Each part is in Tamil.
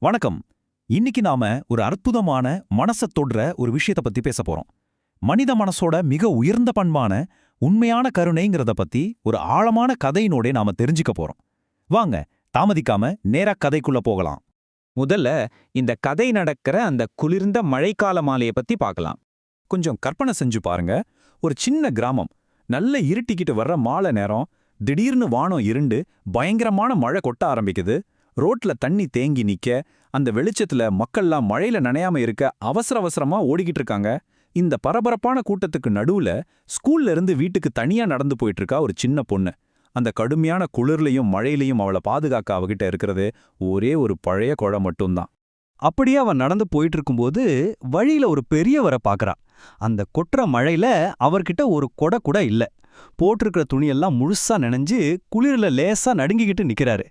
வணக்கம். இன்னைக்கு நாம ஒரு அற்புதமான மனச தொடுற ஒரு விஷயத்த பத்தி பேச போறோம். மனித மனசோட மிக உயர்ந்த பண்பான உண்மையான கருணைங்கிறத பத்தி ஒரு ஆழமான கதையினோட நாம தெரிஞ்சுக்க போறோம். வாங்க, தாமதிக்காம நேரா கதைக்குள்ள போகலாம். முதல்ல இந்த கதை நடக்கிற அந்த குளிர்ந்த மழைக்கால மாலைய பத்தி பார்க்கலாம். கொஞ்சம் கற்பனை செஞ்சு பாருங்க. ஒரு சின்ன கிராமம், நல்ல இருட்டிக்கிட்டு வர்ற மாலை நேரம். திடீர்னு வானம் இருண்டு பயங்கரமான மழை கொட்ட ஆரம்பிக்குது. ரோட்ல தண்ணி தேங்கி நிக்க, அந்த வெளிச்சத்துல மக்கள்லாம் மழையில நனையாம இருக்க அவசர அவசரமா ஓடிக்கிட்டு இருக்காங்க. இந்த பரபரப்பான கூட்டத்துக்கு நடுவுல ஸ்கூல்ல இருந்து வீட்டுக்கு தனியா நடந்து போயிட்டு இருக்கா ஒரு சின்ன பொண்ணு. அந்த கடுமையான குளிர்லையும் மழையிலையும் அவளை பாதுகாக்க அவகிட்ட இருக்கிறது ஒரே ஒரு பழைய குடம் மட்டும்தான். அப்படியே அவன் நடந்து போயிட்டு இருக்கும்போது வழியில ஒரு பெரியவரை பார்க்கறா. அந்த கொட்டுற மழையில அவர்கிட்ட ஒரு கொடை கூட இல்ல. போட்டிருக்கிற துணியெல்லாம் முழுசா நனைஞ்சு குளிர்ல லேசா நடுங்கிக்கிட்டு நிக்கிறாரு.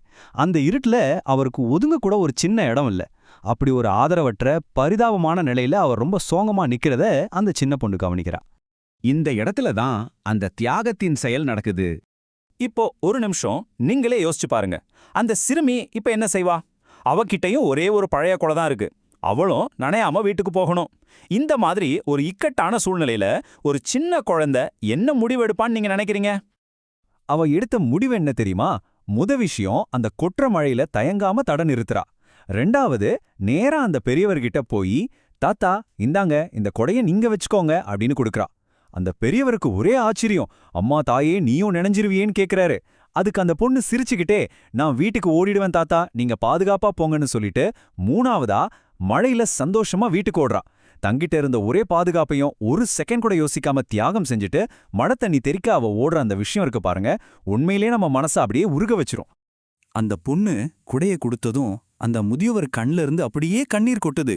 அந்த இருட்டுல அவருக்கு ஒதுங்க கூட ஒரு சின்ன இடம் இல்ல. அப்படி ஒரு ஆதரவற்ற பரிதாபமான நிலையில அவர் ரொம்ப சோகமா நிக்கிறத அந்த சின்ன பொண்ணு கவனிக்கிறா. இந்த இடத்துல தான் அந்த தியாகத்தின் செயல் நடக்குது. இப்போ ஒரு நிமிஷம் நீங்களே யோசிச்சு பாருங்க. அந்த சிறுமி இப்ப என்ன செய்வா? அவகிட்டையும் ஒரே ஒரு பழைய குடம் தான் இருக்கு. அவளும் நனையாம வீட்டுக்கு போகணும். இந்த மாதிரி ஒரு இக்கட்டான சூழ்நிலையில ஒரு சின்ன குழந்தை என்ன முடிவெடுப்பான்னு நீங்க நினைக்கிறீங்க? அவ எடுத்த முடிவு என்ன தெரியுமா? விஷயம், அந்த கொற்ற மழையில தயங்காம தட நிறுத்துறா. ரெண்டாவது, நேரா அந்த பெரியவர்கிட்ட போய், தாத்தா இந்தாங்க இந்த கொடைய நீங்க வச்சுக்கோங்க அப்படின்னு கொடுக்கறா. அந்த பெரியவருக்கு ஒரே ஆச்சரியம். அம்மா தாயே, நீயும் நினைஞ்சிருவியேன்னு கேக்குறாரு. அதுக்கு அந்த பொண்ணு சிரிச்சுக்கிட்டே, நான் வீட்டுக்கு ஓடிடுவேன் தாத்தா, நீங்க பாதுகாப்பா போங்கன்னு சொல்லிட்டு மூணாவதா மழையில சந்தோஷமா வீட்டுக்கு ஓடுறா. தங்கிட்ட இருந்த ஒரே பாதுகாப்பையும் ஒரு செகண்ட் கூட யோசிக்காம தியாகம் செஞ்சுட்டு மழை தண்ணி தெறிக்க அவ ஓடுற அந்த விஷயம் இருக்கு பாருங்க, உண்மையிலே நம்ம மனசை அப்படியே உருக வச்சிரும். அந்த பொண்ணு குடைய கொடுத்ததும் அந்த முதியவர் கண்ல இருந்து அப்படியே கண்ணீர் கொட்டுது.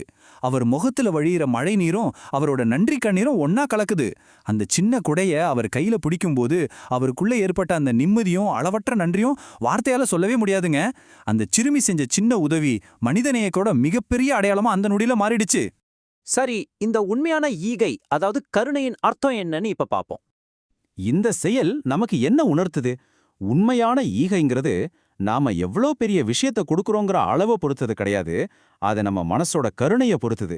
அவர் முகத்துல வழியிற மழை நீரும் அவரோட நன்றி கண்ணீரும் ஒன்னா கலக்குது. அந்த சின்ன குடைய அவர் கையில பிடிக்கும்போது அவருக்குள்ள ஏற்பட்ட அந்த நிம்மதியும் அளவற்ற நன்றியும் வார்த்தையால சொல்லவே முடியாதுங்க. அந்த சிறுமி செஞ்ச சின்ன உதவி மனிதநேயத்தோட மிகப்பெரிய அடையாளமா அந்த நொடியில மாறிடுச்சு. சரி, இந்த உண்மையான ஈகை, அதாவது கருணையின் அர்த்தம் என்னன்னு இப்ப பாப்போம். இந்த செயல் நமக்கு என்ன உணர்த்துது? உண்மையான ஈகைங்கிறது நாம எவ்வளோ பெரிய விஷயத்த கொடுக்குறோங்கிற அளவை பொறுத்தது கிடையாது. அதை நம்ம மனசோட கருணைய பொறுத்துது.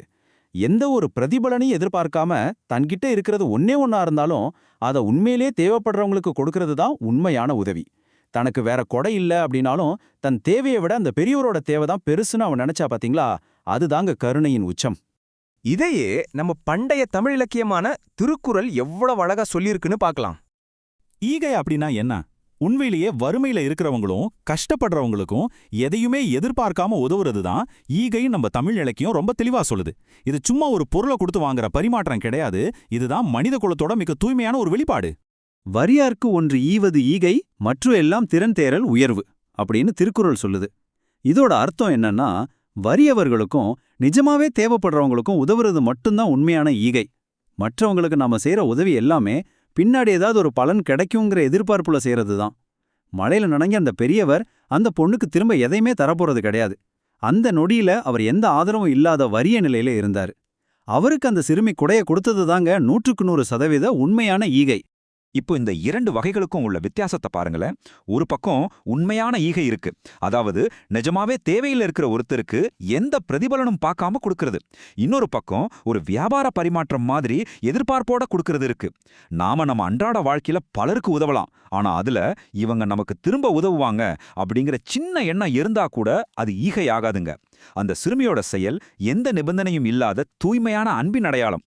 எந்த ஒரு பிரதிபலனையும் எதிர்பார்க்காம தன்கிட்ட இருக்கிறது ஒன்னே ஒன்னா இருந்தாலும் அதை உண்மையிலே தேவைப்படுறவங்களுக்கு கொடுக்கறது தான் உண்மையான உதவி. தனக்கு வேற கொடை இல்ல அப்படின்னாலும் தன் தேவையை விட அந்த பெரியவரோட தேவைதான் பெருசுன்னு அவன் நினைச்சா பாத்தீங்களா? அதுதாங்க கருணையின் உச்சம். இதையே நம்ம பண்டைய தமிழ் இலக்கியமான திருக்குறள் எவ்வளவு அழகா சொல்லியிருக்குன்னு பார்க்கலாம். ஈகை அப்படின்னா என்ன? உண்மையிலேயே வறுமையில இருக்கிறவங்களும் கஷ்டப்படுறவங்களுக்கும் எதையுமே எதிர்பார்க்காம உதவுறது தான் ஈகைன்னு நம்ம தமிழ் இலக்கியம் ரொம்ப தெளிவா சொல்லுது. இது சும்மா ஒரு பொருளை கொடுத்து வாங்குற பரிமாற்றம் கிடையாது. இதுதான் மனித குலத்தோட மிக தூய்மையான ஒரு வெளிப்பாடு. வறியார்க்கு ஒன்று ஈவது ஈகை, மற்ற எல்லாம் திறன் தேரல் உயர்வு அப்படின்னு திருக்குறள் சொல்லுது. இதோட அர்த்தம் என்னன்னா, வறியவர்களுக்கும் நிஜமாவே தேவைப்படுறவங்களுக்கும் உதவுறது மட்டும்தான் உண்மையான ஈகை. மற்றவங்களுக்கு நாம செய்யற உதவி எல்லாமே பின்னாடி ஏதாவது ஒரு பலன் கிடைக்குங்கிற எதிர்பார்ப்புல செய்யறது தான். மழையில நனைஞ்ச அந்த பெரியவர் அந்த பொண்ணுக்கு திரும்ப எதையுமே தரப்போறது கிடையாது. அந்த நொடியில அவர் எந்த ஆதரவும் இல்லாத வறிய நிலையில இருந்தாரு. அவருக்கு அந்த சிறுமி குடைய கொடுத்தது தாங்க 100% உண்மையான ஈகை. இப்போ இந்த இரண்டு வகைகளுக்கும் உள்ள வித்தியாசத்தை பாருங்களேன். ஒரு பக்கம் உண்மையான ஈகை இருக்கு, அதாவது நிஜமாவே தேவையில் இருக்கிற ஒருத்தருக்கு எந்த பிரதிபலனும் பார்க்காம கொடுக்கறது. இன்னொரு பக்கம் ஒரு வியாபார பரிமாற்றம் மாதிரி எதிர்பார்ப்போட கொடுக்கறது இருக்கு. நம்ம அன்றாட வாழ்க்கையில பலருக்கு உதவலாம், ஆனா அதுல இவங்க நமக்கு திரும்ப உதவுவாங்க அப்படிங்கிற சின்ன எண்ணம் இருந்தா கூட அது ஈகை ஆகாதுங்க. அந்த சிறுமியோட செயல் எந்த நிபந்தனையும் இல்லாத தூய்மையான அன்பின் அடையாளம்.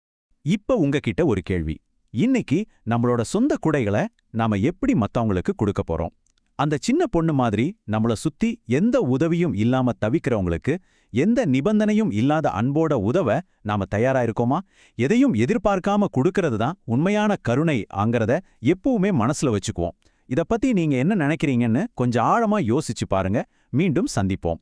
இப்ப உங்ககிட்ட ஒரு கேள்வி. இன்னைக்கு நம்மளோட சொந்த குடைகளை நாம எப்படி மத்தவங்களுக்கு கொடுக்க போறோம்? அந்த சின்ன பொண்ணு மாதிரி நம்மள சுத்தி எந்த உதவியும் இல்லாம தவிக்கிறவங்களுக்கு எந்த நிபந்தனையும் இல்லாத அன்போட உதவ நாம தயாரா இருக்கோமா? எதையும் எதிர்பார்க்காம கொடுக்கறது தான் உண்மையான கருணை ஆங்கிறத எப்பவுமே மனசுல வச்சுக்குவோம். இத பத்தி நீங்க என்ன நினைக்கிறீங்கன்னு கொஞ்சம் ஆழமா யோசிச்சு பாருங்க. மீண்டும் சந்திப்போம்.